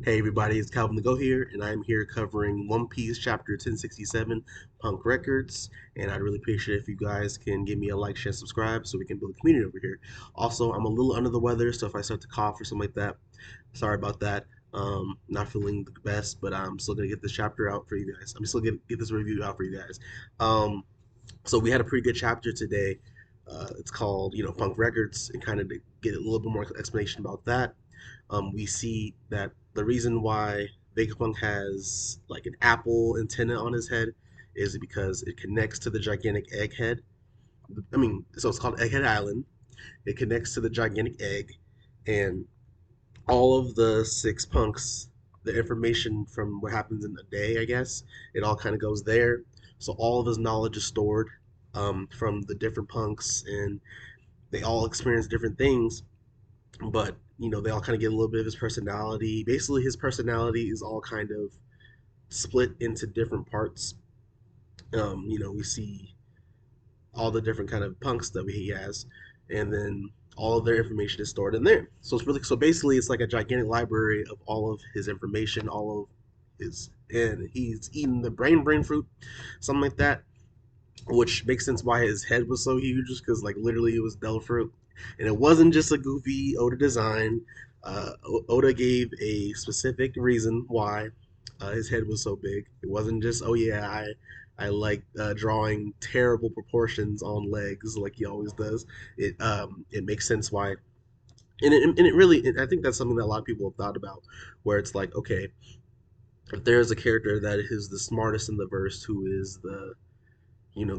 Hey everybody, it's Calvin the Go here, and I'm here covering One Piece Chapter 1067, Punk Records. And I'd really appreciate it if you guys can give me a like, share, subscribe so we can build a community over here. Also, I'm a little under the weather, so if I start to cough or something like that, sorry about that. Not feeling the best, but I'm still gonna get this chapter out for you guys. I'm still gonna get this review out for you guys. So we had a pretty good chapter today. It's called, Punk Records, and kind of to get a little bit more explanation about that. We see that the reason why Vegapunk has like an apple antenna on his head is because it connects to the gigantic egghead. So it's called Egghead Island. It connects to the gigantic egg, and all of the six punks, the information from what happens in a day, I guess, it all kind of goes there. So all of his knowledge is stored from the different punks, and they all experience different things, but they all kind of get a little bit of his personality. Basically, his personality is all kind of split into different parts. We see all the different kind of punks that he has, and then all of their information is stored in there. So it's really so basically it's like a gigantic library of all of his information, all of his, and he's eating the brain fruit, something like that, which makes sense why his head was so huge, because like literally it was Del fruit, and it wasn't just a goofy Oda design. Oda gave a specific reason why his head was so big. It wasn't just, oh yeah, I like drawing terrible proportions on legs like he always does. It makes sense why, and it really, I think that's something that a lot of people have thought about, where it's like, okay, if there's a character that is the smartest in the verse, who is the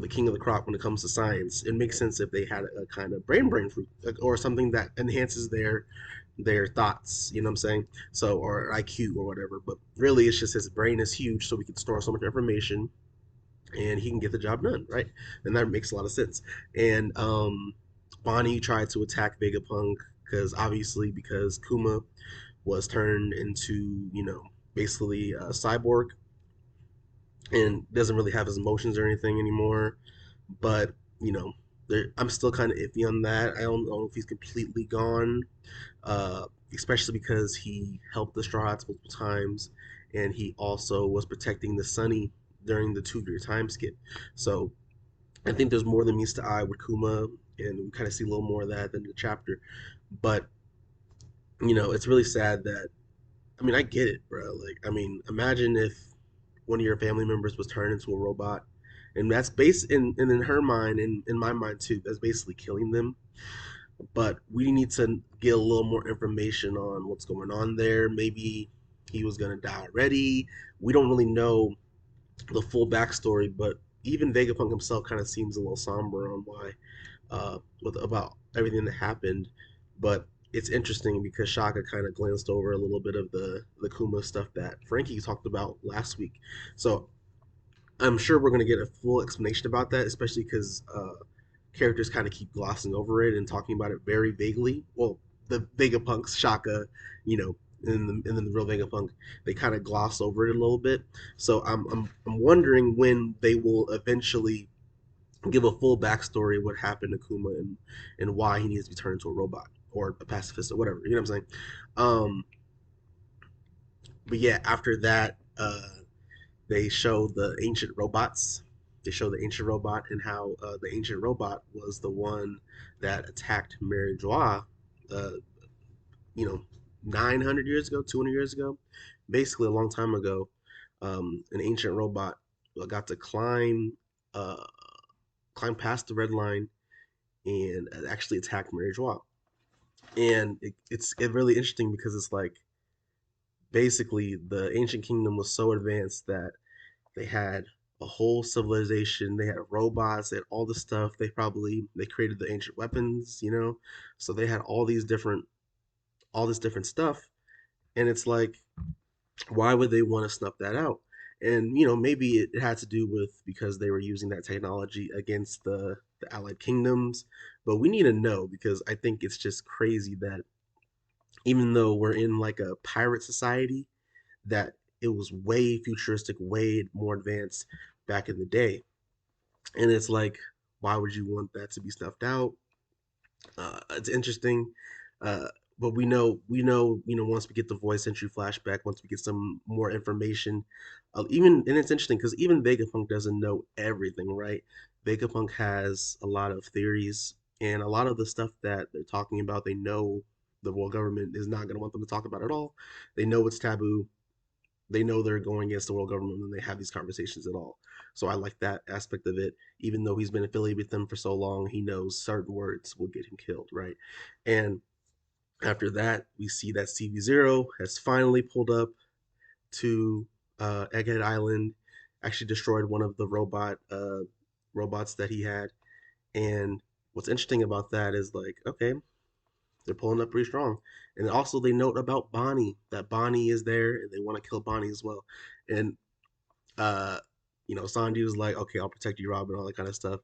king of the crop when it comes to science, it makes sense if they had a kind of brain fruit, like, or something that enhances their thoughts, you know what I'm saying? So, or IQ or whatever. But really, it's just his brain is huge, so we can store so much information, and he can get the job done, right? And that makes a lot of sense. And Bonnie tried to attack Vegapunk because Kuma was turned into, basically a cyborg, and doesn't really have his emotions or anything anymore. But I'm still kind of iffy on that. I don't know if he's completely gone, uh, especially because he helped the Straw Hats multiple times, and he also was protecting the Sunny during the 2 year time skip. So I think there's more than meets the eye with Kuma, and we kind of see a little more of that in the chapter. But it's really sad that, I get it, bro. Like, imagine if one of your family members was turned into a robot, and that's based in her mind and in my mind too. That's basically killing them. But we need to get a little more information on what's going on there. Maybe he was gonna die already. We don't really know the full backstory, but even Vegapunk himself kind of seems a little somber on why, with about everything that happened. But it's interesting because Shaka kind of glanced over a little bit of the Kuma stuff that Frankie talked about last week. So I'm sure we're going to get a full explanation about that, especially because characters kind of keep glossing over it and talking about it very vaguely. Well, the Vegapunks, Shaka, you know, and then the real Vegapunk, they kind of gloss over it a little bit. So I'm wondering when they will eventually give a full backstory of what happened to Kuma, and why he needs to be turned into a robot or a pacifist or whatever. You know what I'm saying? Um, but yeah, after that, they show the ancient robots. They show the ancient robot, and how the ancient robot was the one that attacked Mary Joie, uh, you know, 900 years ago, 200 years ago, basically a long time ago. An ancient robot got to uh, climb past the red line, and actually attacked Mary Joie. And it's really interesting because it's like basically the ancient kingdom was so advanced that they had a whole civilization. They had robots. They had all this stuff. They created the ancient weapons. So they had all this different stuff. And it's like, why would they want to snuff that out? And maybe it had to do with because they were using that technology against the allied kingdoms. But we need to know, because I think it's just crazy that even though we're in like a pirate society, that it was way futuristic, way more advanced back in the day. And it's like, why would you want that to be snuffed out? It's interesting. Uh, but once we get the voice entry flashback, once we get some more information, even and it's interesting because even Vegapunk doesn't know everything, right? Vegapunk has a lot of theories, and a lot of the stuff that they're talking about, they know the world government is not going to want them to talk about at all. They know it's taboo. They know they're going against the world government when they have these conversations at all. So I like that aspect of it. Even though he's been affiliated with them for so long, he knows certain words will get him killed, right? And after that, we see that CB0 has finally pulled up to Egghead Island, actually destroyed one of the robots that he had. And what's interesting about that is like, okay, they're pulling up pretty strong. And also they note about Bonnie, that Bonnie is there and they want to kill Bonnie as well. And uh, Sanji was like, okay, I'll protect you, Robin, all that kind of stuff.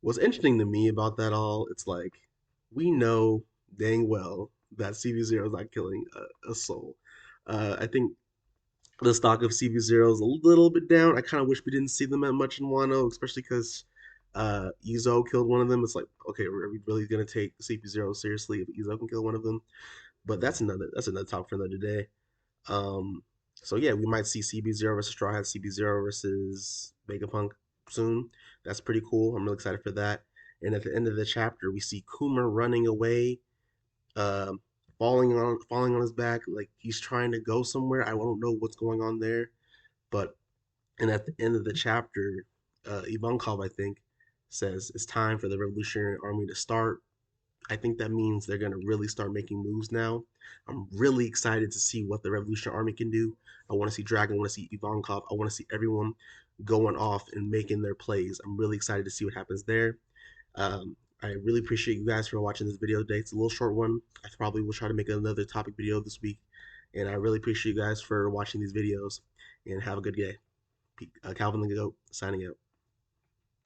What's interesting to me about that all, it's like we know dang well that CB0 is not killing a soul. I think the stock of CB0 is a little bit down. I kind of wish we didn't see them that much in Wano, especially because Izo killed one of them. It's like, okay, are we really gonna take CP0 seriously if Izo can kill one of them? But that's another topic for another day. Um, so yeah, we might see CB0 versus Straw Hat, CB0 versus Vegapunk soon. That's pretty cool. I'm really excited for that. And at the end of the chapter, we see Kuma running away, um, falling on his back, like he's trying to go somewhere. I don't know what's going on there, but and at the end of the chapter, Ivankov, I think, says it's time for the Revolutionary Army to start. I think that means they're going to really start making moves now. I'm really excited to see what the Revolutionary Army can do. I want to see Dragon. I want to see Ivankov. I want to see everyone going off and making their plays. I'm really excited to see what happens there. I really appreciate you guys for watching this video today. It's a little short one. I probably will try to make another topic video this week. And I really appreciate you guys for watching these videos. And have a good day. Calvin the Goat signing out.